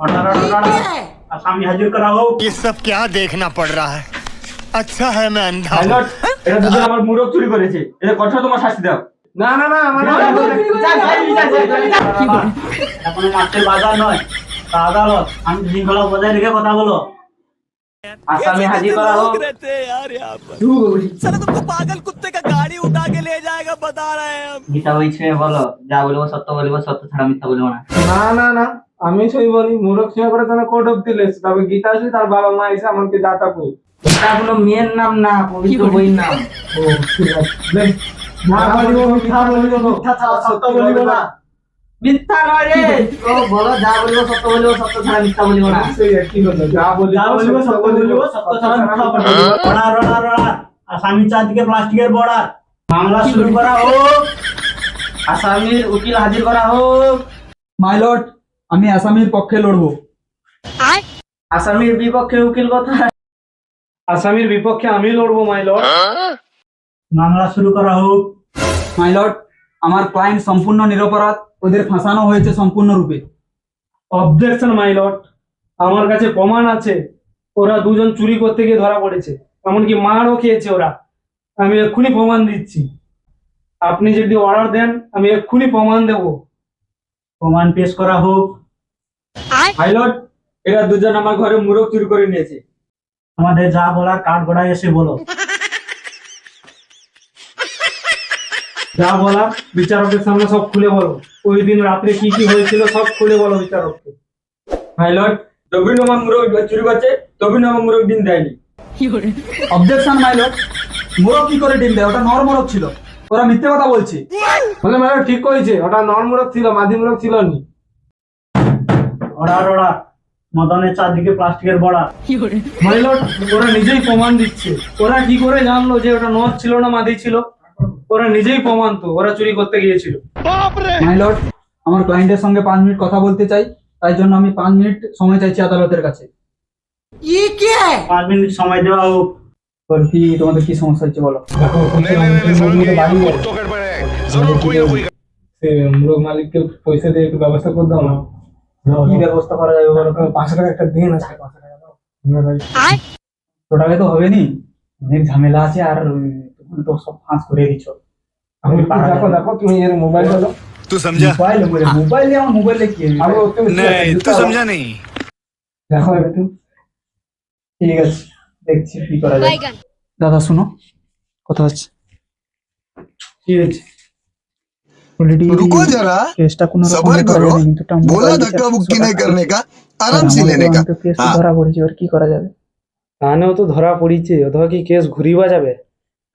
Order order आसामी हाजिर कराओ। ये सब क्या देखना पड़ रहा है? अच्छा है मैं अंधा हूं। পাইলট, এটা দুজন আমার মুরগ চুরি করেছে, এদের কঠোর তোমার শাস্তি দাও। না না না আমার এখন মাছের বাজার নয়, তা আদালত। আমি শৃঙ্খলা বজায় রেখে কথা বলো। আসামি হাজির করা হোক। গীতা বলছে বলো, যা বলবো সত্য বলবো, সত্য ছাড়া মিথ্যা বলবো না। না না না আমি সই বলি মুরগ ছিঁড়া করে তাহলে কোর্ট অব্দি লেছে, তবে গীতা আছে তার বাবা মা এসে আমাকে দাতা কই। এটা কোনো মেয়ের নাম না, পবিত্র বইয়ের নাম। ও ঠিক আছে দেখ, না বলিব মিথ্যা বলিব, মিথ্যা ছাড়া সত্য বলিব না। মিথ্যা নয় রে, তো বলো যা বলবো সত্য বলবো, সত্য ছাড়া মিথ্যা বলবো না। সেই একই কথা, যা বলিব সত্য বলিব, সত্য ছাড়া মিথ্যা বলিব। অর্ডার অর্ডার অর্ডার আসামি চারদিকে প্লাস্টিকের বর্ডার। মামলা শুরু করা হোক। আসামির উকিল হাজির করা হোক। মাই লর্ড, আমি আসামির পক্ষে লড়বো। আসামির বিপক্ষে উকিল কোথায়? আসামির বিপক্ষে আমি লড়বো মাই লর্ড। মামলা শুরু করা হোক। মাই লর্ড, আমার ক্লায়েন্ট সম্পূর্ণ নিরপরাধ, ওদের ফাঁসানো হয়েছে সম্পূর্ণরূপে। অবজেকশন মাই লর্ড, আমার কাছে প্রমাণ আছে, ওরা দুজন চুরি করতে গিয়ে ধরা পড়েছে, এমনকি মারও খেয়েছে ওরা। আমি এক্ষুনি প্রমাণ দিচ্ছি, আপনি যদি অর্ডার দেন আমি এক্ষুনি প্রমাণ দেব। প্রমাণ পেশ করা হোক। মাই লর্ড, এরা দুজন আমার ঘরে মুরগ চুরি করে নিয়েছে। আমাদের যা বলার কাঠ গড়ায় এসে বলো। যা বলার বিচারকের সামনে সব খুলে বলো। ওই দিন রাত্রে কি কি হয়েছিল সব খুলে বলো বিচারককে। মাই লর্ড, তবিন আমার মুরগ চুরি করছে, তবিন আমার মুরগ ডিম দেয়নি। অবজেকশন মাই লর্ড, মোরগ কি করে ডিম দেয়? ওটা নর মোরগ ছিল, ওরা মিথ্যে কথা বলছে। বলে ম্যাডাম ঠিক করেছে, ওটা নর মুরগ ছিল, মাদি মুরগ ছিল নি। অর্ডার অর্ডার মদনের চারদিকে প্লাস্টিকের বর্ডার। মাই লর্ড, ওরা নিজেই প্রমাণ দিচ্ছে। ওরা কি করে জানলো যে ওটা নর ছিল না মাদি ছিল? ওরা নিজেই প্রমাণ তো, ওরা চুরি করতে গিয়েছিল। মাই লর্ড, আমার ক্লায়েন্টের সঙ্গে 5 মিনিট কথা বলতে চাই, তাই জন্য আমি 5 মিনিট সময় চাইছি আদালতের কাছে। 5 মিনিট সময় দেওয়া হোক। তোর কি, তোমাদের কি সমস্যা হচ্ছে বলো। সে মুরগ মালিককে পয়সা দিয়ে একটু ব্যবস্থা করে দাও না। কি ব্যবস্থা করা যাবে বলো? 500 টাকা একটা দিন আছে, 500 টাকা দাও। টোটালে তো হবে নি, অনেক ঝামেলা আছে, আর তুমি তো সব ফাঁস করে দিচ্ছ। আমি দেখো দেখো তুমি এর মোবাইল দাও। तू समझा? মোবাইলে আমার মোবাইলে কি হবে? আমি তুমি नहीं तू समझा नहीं। দেখো একটু। ঠিক আছে, দেখছি কি করা যায়। দাদা শুনো, কথা হচ্ছে। ঠিক আছে, অলরেডি रुको जरा, কেসটা কোনো सबर রকম करो। করা बोला धक्का मुक्की नहीं करने का, आराम से लेने का। हाँ। ধরা পড়েছে, আর কি করা যাবে? তানেও তো ধরা পড়িছে, অথবা কি কেস ঘুরিবা যাবে?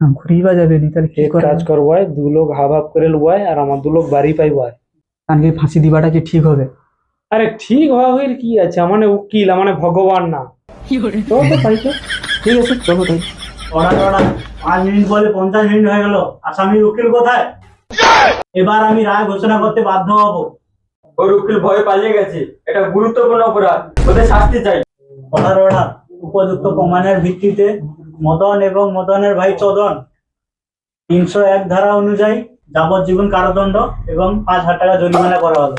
না ঘুরিবা যাবে নি, তাহলে কি এক করা কাজ যাবে? করবাই, 2 লোক হাফ হাফ করে লুবাই আর আমার 2 লোক বাড়ি পাইবাই। কানকে ফাঁসি দিবাটা কি ঠিক হবে? আরে ঠিক হওয়া হইল কি আছে, মানে উকিল মানে ভগবান না। তো তো পাইছো। ঠিক আছে, চলো তাই। অর্ডার অর্ডার 5 মিনিট বলে 50 মিনিট হয়ে গেল। আসামির উকিল কোথায়? এবার আমি রায় ঘোষণা করতে বাধ্য হব। ওর উকিল ভয়ে পালিয়ে গেছে, এটা গুরুত্বপূর্ণ অপরাধ, ওদের শাস্তি চাই। অর্ডার অর্ডার উপযুক্ত প্রমাণের ভিত্তিতে মদন এবং মদনের ভাই চদন 301 ধারা অনুযায়ী যাবজ্জীবন কারাদণ্ড এবং 5,000 টাকা জরিমানা করা হলো।